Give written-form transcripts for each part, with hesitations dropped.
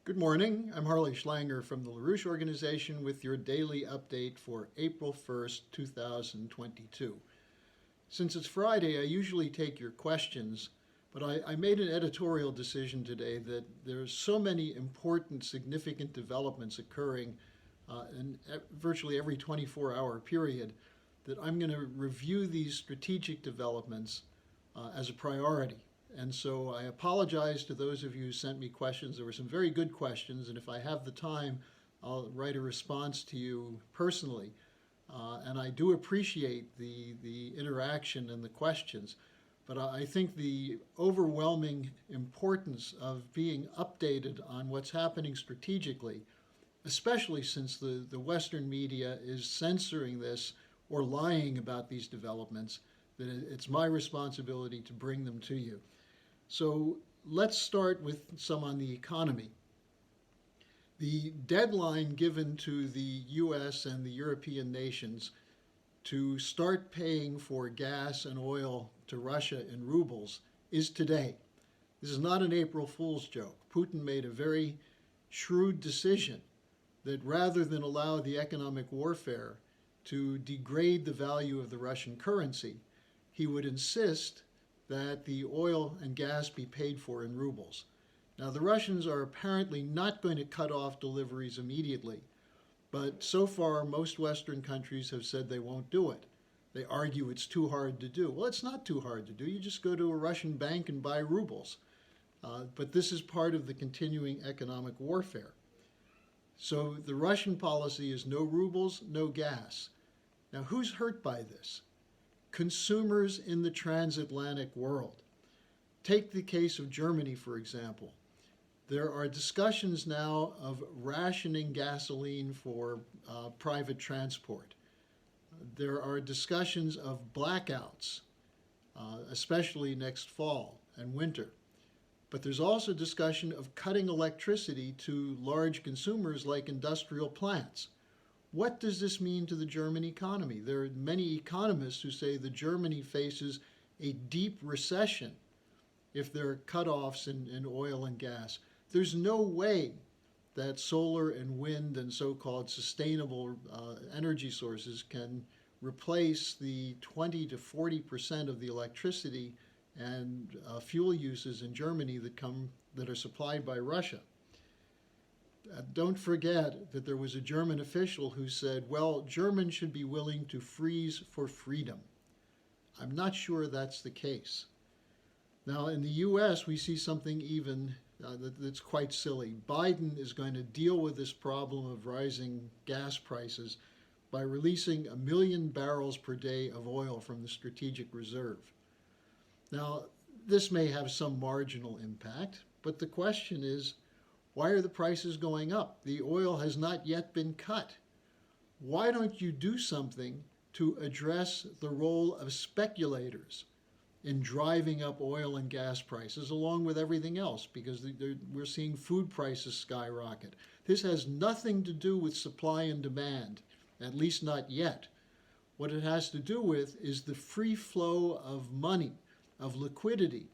Good morning. I'm Harley Schlanger from the LaRouche Organization with your daily update for April 1st, 2022. Since it's Friday, I usually take your questions, but I made an editorial decision today that there's so many important, significant developments occurring in virtually every 24-hour period that I'm going to review these strategic developments as a priority. And so I apologize to those of you who sent me questions. There were some very good questions, and if I have the time, I'll write a response to you personally. And I do appreciate the interaction and the questions, but I think the overwhelming importance of being updated on what's happening strategically, especially since the Western media is censoring this or lying about these developments, that it's my responsibility to bring them to you. So let's start with some on the economy. The deadline given to the US and the European nations to start paying for gas and oil to Russia in rubles is today. This is not an April Fool's joke. Putin made a very shrewd decision that rather than allow the economic warfare to degrade the value of the Russian currency, he would insist that the oil and gas be paid for in rubles. Now, the Russians are apparently not going to cut off deliveries immediately, but so far most Western countries have said they won't do it. They argue it's too hard to do. Well, it's not too hard to do. You just go to a Russian bank and buy rubles. But this is part of the continuing economic warfare. So the Russian policy is no rubles, no gas. Now, who's hurt by this? Consumers in the transatlantic world. Take the case of Germany, for example. There are discussions now of rationing gasoline for private transport. There are discussions of blackouts, especially next fall and winter. But there's also discussion of cutting electricity to large consumers like industrial plants. What does this mean to the German economy? There are many economists who say that Germany faces a deep recession if there are cutoffs in oil and gas. There's no way that solar and wind and so-called sustainable energy sources can replace the 20 to 40% of the electricity and fuel uses in Germany that are supplied by Russia. Don't forget that there was a German official who said, well, Germans should be willing to freeze for freedom. I'm not sure that's the case. Now, in the US, we see something even that's quite silly. Biden is going to deal with this problem of rising gas prices by releasing 1 million barrels per day of oil from the strategic reserve. Now, this may have some marginal impact, but the question is, why are the prices going up? The oil has not yet been cut. Why don't you do something to address the role of speculators in driving up oil and gas prices along with everything else? Because we're seeing food prices skyrocket. This has nothing to do with supply and demand, at least not yet. What it has to do with is the free flow of money, of liquidity,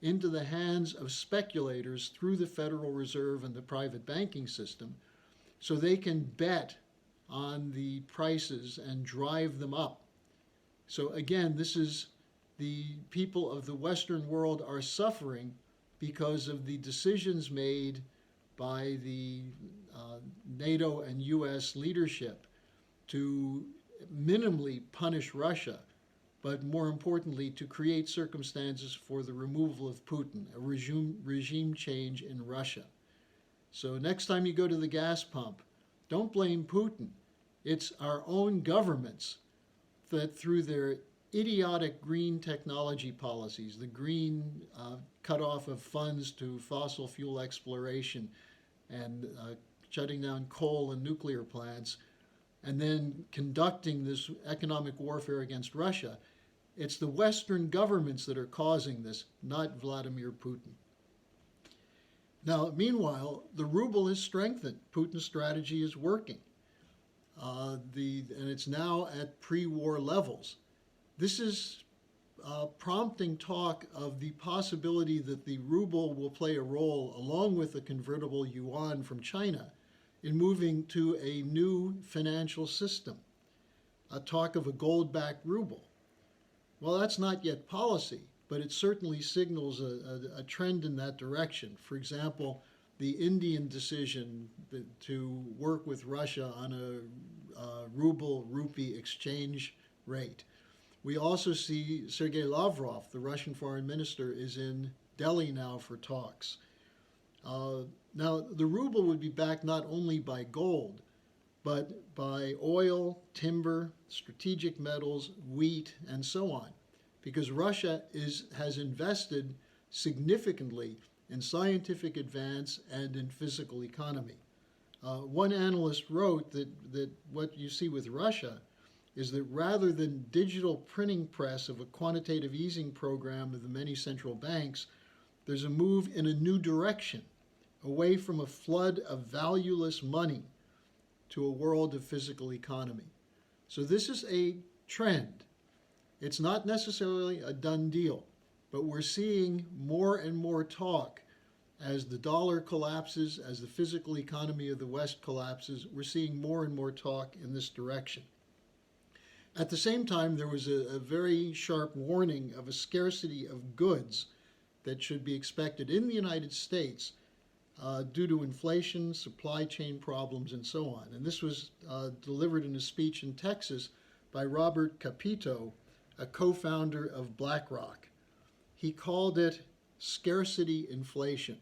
into the hands of speculators through the Federal Reserve and the private banking system, so they can bet on the prices and drive them up. So again, this is the people of the Western world are suffering because of the decisions made by the NATO and US leadership to minimally punish Russia, but more importantly, to create circumstances for the removal of Putin, a regime change in Russia. So next time you go to the gas pump, don't blame Putin. It's our own governments that through their idiotic green technology policies, the green cutoff of funds to fossil fuel exploration and shutting down coal and nuclear plants, and then conducting this economic warfare against Russia, it's the Western governments that are causing this, not Vladimir Putin. Now, meanwhile, the ruble is strengthened. Putin's strategy is working. And it's now at pre-war levels. This is prompting talk of the possibility that the ruble will play a role, along with the convertible yuan from China, in moving to a new financial system. A talk of a gold-backed ruble. Well, that's not yet policy, but it certainly signals a trend in that direction. For example, the Indian decision to work with Russia on a ruble-rupee exchange rate. We also see Sergei Lavrov, the Russian foreign minister, is in Delhi now for talks. Now, the ruble would be backed not only by gold, but by oil, timber, strategic metals, wheat, and so on, because Russia has invested significantly in scientific advance and in physical economy. One analyst wrote that what you see with Russia is that rather than digital printing press of a quantitative easing program of the many central banks, there's a move in a new direction, away from a flood of valueless money to a world of physical economy. So this is a trend. It's not necessarily a done deal, but we're seeing more and more talk as the dollar collapses, as the physical economy of the West collapses. We're seeing more and more talk in this direction. At the same time, there was a very sharp warning of a scarcity of goods that should be expected in the United States due to inflation, supply chain problems, and so on. And this was delivered in a speech in Texas by Robert Capito, a co-founder of BlackRock. He called it scarcity inflation,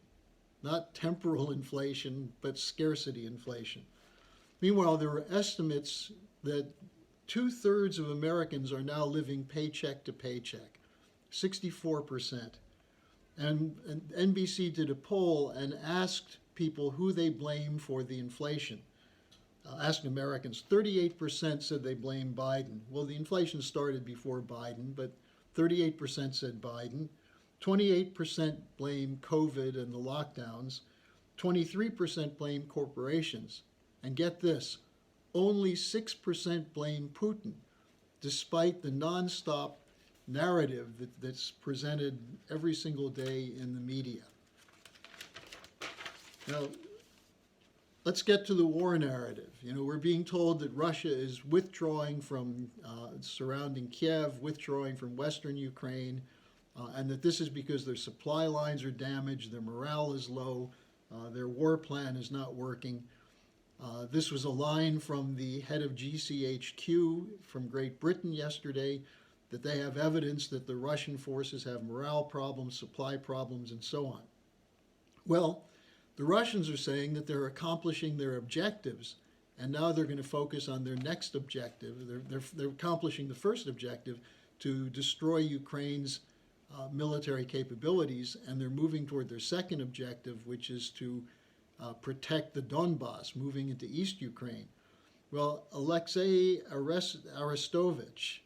not temporal inflation, but scarcity inflation. Meanwhile, there are estimates that 2/3 of Americans are now living paycheck to paycheck, 64%. And NBC did a poll and asked people who they blame for the inflation. Asked Americans, 38% said they blame Biden. Well, the inflation started before Biden, but 38% said Biden. 28% blame COVID and the lockdowns. 23% blame corporations. And get this, only 6% blame Putin, despite the nonstop narrative that's presented every single day in the media. Now, let's get to the war narrative. We're being told that Russia is withdrawing from surrounding Kiev, withdrawing from western Ukraine, and that this is because their supply lines are damaged, their morale is low, their war plan is not working. This was a line from the head of GCHQ from Great Britain yesterday, that they have evidence that the Russian forces have morale problems, supply problems, and so on. Well, the Russians are saying that they're accomplishing their objectives, and now they're going to focus on their next objective. They're accomplishing the first objective, to destroy Ukraine's military capabilities, and they're moving toward their second objective, which is to protect the Donbass, moving into East Ukraine. Well, Alexei Arestovich,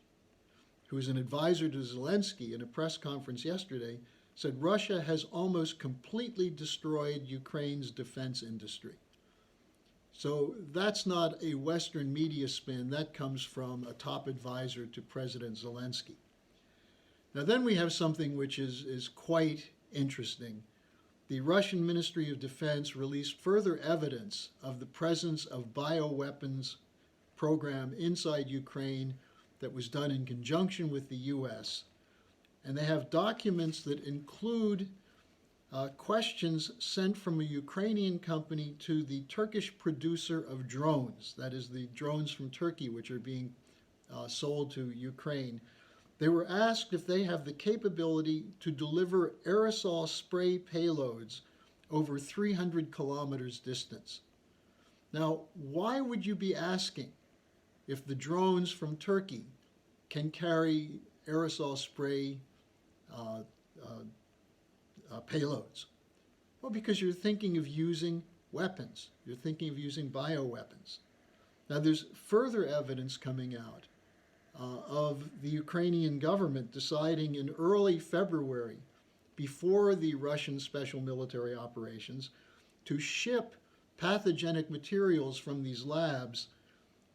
who is an advisor to Zelensky in a press conference yesterday, said Russia has almost completely destroyed Ukraine's defense industry. So that's not a Western media spin. That comes from a top advisor to President Zelensky. Now then we have something which is quite interesting. The Russian Ministry of Defense released further evidence of the presence of bioweapons program inside Ukraine that was done in conjunction with the U.S. And they have documents that include questions sent from a Ukrainian company to the Turkish producer of drones, that is the drones from Turkey which are being sold to Ukraine. They were asked if they have the capability to deliver aerosol spray payloads over 300 kilometers distance. Now, why would you be asking if the drones from Turkey can carry aerosol spray payloads? Well, because you're thinking of using weapons. You're thinking of using bioweapons. Now, there's further evidence coming out of the Ukrainian government deciding in early February, before the Russian special military operations, to ship pathogenic materials from these labs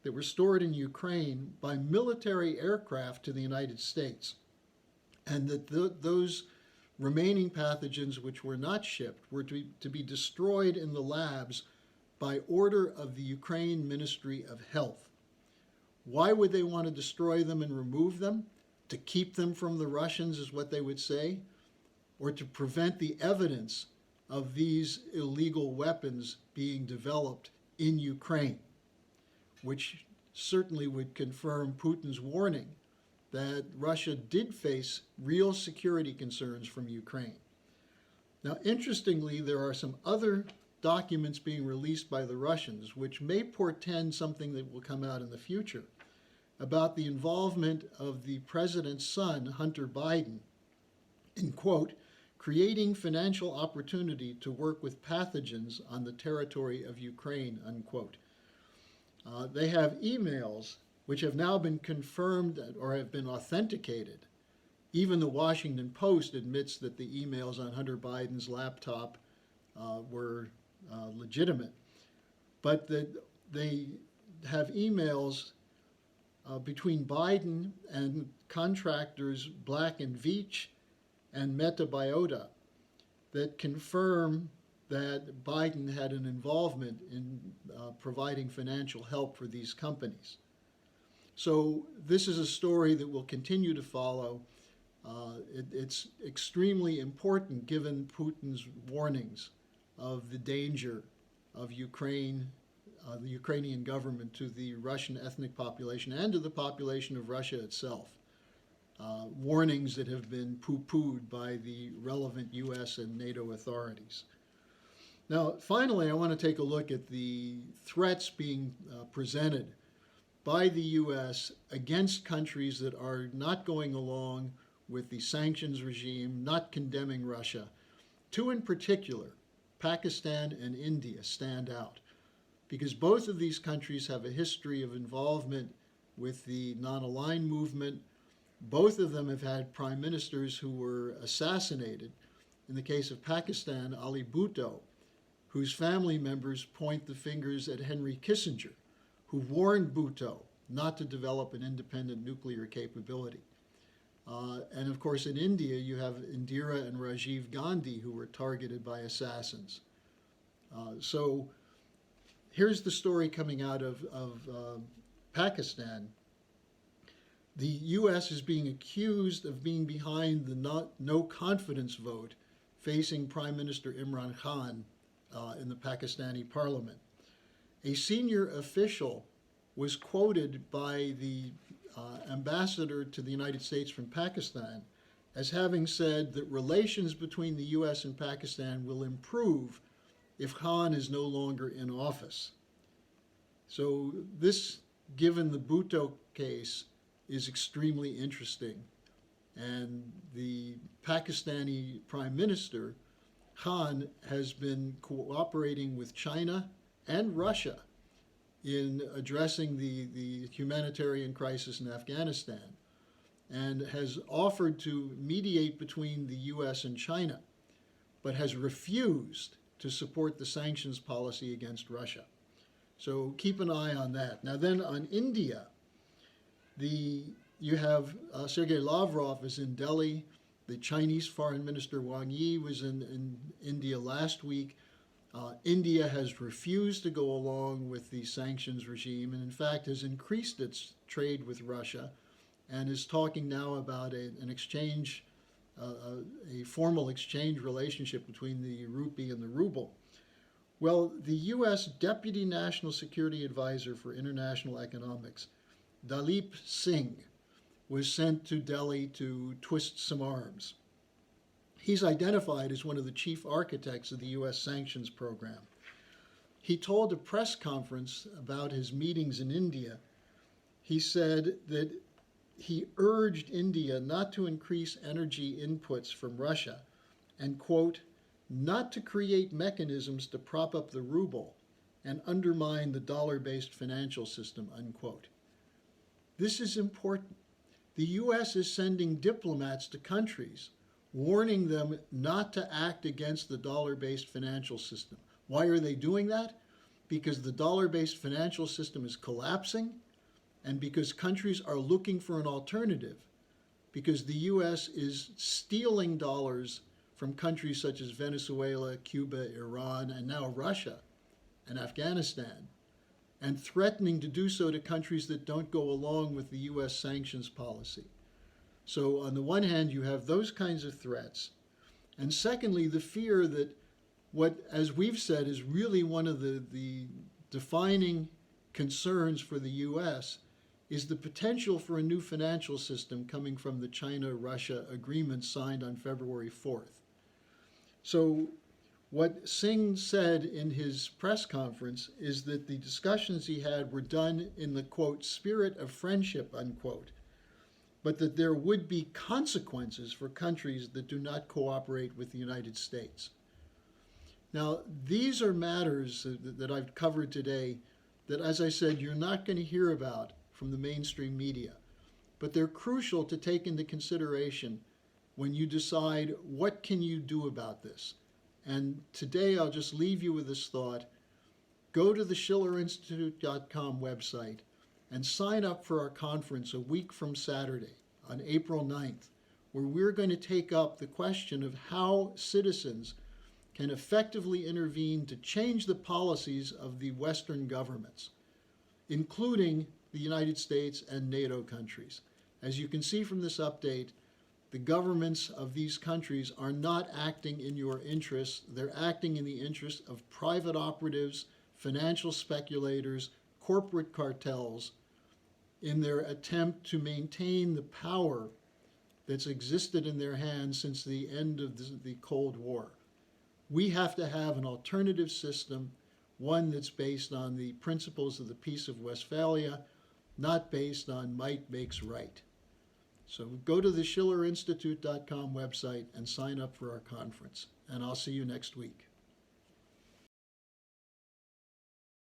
that were stored in Ukraine by military aircraft to the United States. and that those remaining pathogens which were not shipped were to be destroyed in the labs by order of the Ukraine Ministry of Health. Why would they want to destroy them and remove them? To keep them from the Russians is what they would say, or to prevent the evidence of these illegal weapons being developed in Ukraine, which certainly would confirm Putin's warning that Russia did face real security concerns from Ukraine. Now, interestingly, there are some other documents being released by the Russians which may portend something that will come out in the future about the involvement of the president's son, Hunter Biden, in, quote, creating financial opportunity to work with pathogens on the territory of Ukraine, unquote. They have emails which have now been confirmed or have been authenticated. Even the Washington Post admits that the emails on Hunter Biden's laptop were legitimate. But they have emails between Biden and contractors Black & Veatch and Metabiota that confirm that Biden had an involvement in providing financial help for these companies. So this is a story that will continue to follow. It's extremely important given Putin's warnings of the danger of Ukraine, the Ukrainian government to the Russian ethnic population and to the population of Russia itself. Warnings that have been poo-pooed by the relevant U.S. and NATO authorities. Now, finally, I want to take a look at the threats being presented by the U.S. against countries that are not going along with the sanctions regime, not condemning Russia. Two in particular, Pakistan and India, stand out because both of these countries have a history of involvement with the non-aligned movement. Both of them have had prime ministers who were assassinated. In the case of Pakistan, Ali Bhutto, whose family members point the fingers at Henry Kissinger, who warned Bhutto not to develop an independent nuclear capability. And of course, in India, you have Indira and Rajiv Gandhi, who were targeted by assassins. So here's the story coming out of Pakistan. The U.S. is being accused of being behind the no confidence vote facing Prime Minister Imran Khan in the Pakistani parliament. A senior official was quoted by the ambassador to the United States from Pakistan as having said that relations between the U.S. and Pakistan will improve if Khan is no longer in office. So this, given the Bhutto case, is extremely interesting. And the Pakistani Prime Minister, Khan, has been cooperating with China and Russia in addressing the humanitarian crisis in Afghanistan and has offered to mediate between the U.S. and China, but has refused to support the sanctions policy against Russia. So keep an eye on that. Now then on India, you have Sergei Lavrov is in Delhi. The Chinese Foreign Minister Wang Yi was in India last week. India has refused to go along with the sanctions regime and in fact has increased its trade with Russia and is talking now about an exchange, a formal exchange relationship between the rupee and the ruble. Well, the U.S. Deputy National Security Advisor for International Economics, Dalip Singh, was sent to Delhi to twist some arms. He's identified as one of the chief architects of the U.S. sanctions program. He told a press conference about his meetings in India. He said that he urged India not to increase energy inputs from Russia and, quote, not to create mechanisms to prop up the ruble and undermine the dollar-based financial system, unquote. This is important. The U.S. is sending diplomats to countries warning them not to act against the dollar-based financial system. Why are they doing that? Because the dollar-based financial system is collapsing and because countries are looking for an alternative. because the U.S. is stealing dollars from countries such as Venezuela, Cuba, Iran, and now Russia and Afghanistan, and threatening to do so to countries that don't go along with the U.S. sanctions policy. So on the one hand, you have those kinds of threats. And secondly, the fear that what, as we've said, is really one of the defining concerns for the U.S. is the potential for a new financial system coming from the China-Russia agreement signed on February 4th. So what Singh said in his press conference is that the discussions he had were done in the, quote, spirit of friendship, unquote, but that there would be consequences for countries that do not cooperate with the United States. Now, these are matters that I've covered today that, as I said, you're not going to hear about from the mainstream media, but they're crucial to take into consideration when you decide what can you do about this. And today I'll just leave you with this thought. Go to the SchillerInstitute.com website and sign up for our conference a week from Saturday on April 9th, where we're going to take up the question of how citizens can effectively intervene to change the policies of the Western governments, including the United States and NATO countries. As you can see from this update, the governments of these countries are not acting in your interests. They're acting in the interests of private operatives, financial speculators, corporate cartels, in their attempt to maintain the power that's existed in their hands since the end of the Cold War. We have to have an alternative system, one that's based on the principles of the Peace of Westphalia, not based on might makes right. So go to the SchillerInstitute.com website and sign up for our conference, and I'll see you next week.